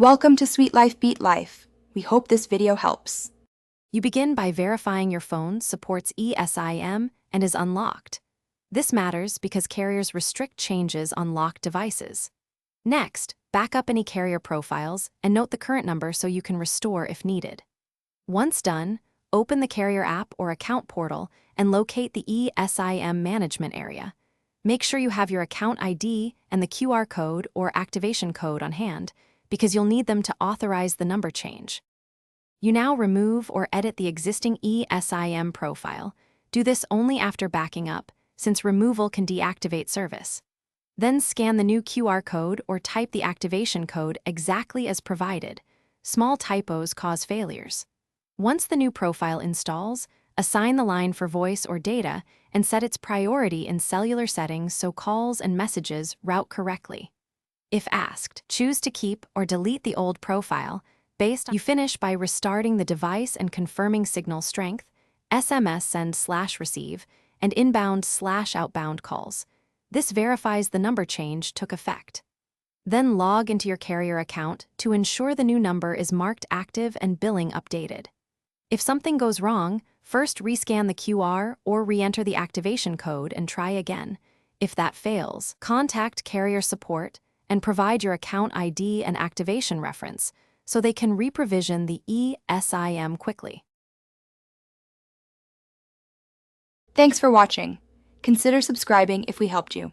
Welcome to Sweet Life Beat Life. We hope this video helps. You begin by verifying your phone supports Esim and is unlocked. This matters because carriers restrict changes on locked devices. Next, back up any carrier profiles and note the current number so you can restore if needed. Once done, open the carrier app or account portal and locate the Esim management area. Make sure you have your account ID and the QR code or activation code on hand, because you'll need them to authorize the number change. You now remove or edit the existing Esim profile. Do this only after backing up, since removal can deactivate service. Then scan the new QR code or type the activation code exactly as provided. Small typos cause failures. Once the new profile installs, assign the line for voice or data and set its priority in cellular settings so calls and messages route correctly. If asked, choose to keep or delete the old profile. You finish by restarting the device and confirming signal strength, SMS send/receive, and inbound/outbound calls. This verifies the number change took effect. Then log into your carrier account to ensure the new number is marked active and billing updated. If something goes wrong, first rescan the QR or re-enter the activation code and try again. If that fails, contact carrier support and provide your account ID and activation reference so they can reprovision the Esim quickly. Thanks for watching. Consider subscribing if we helped you.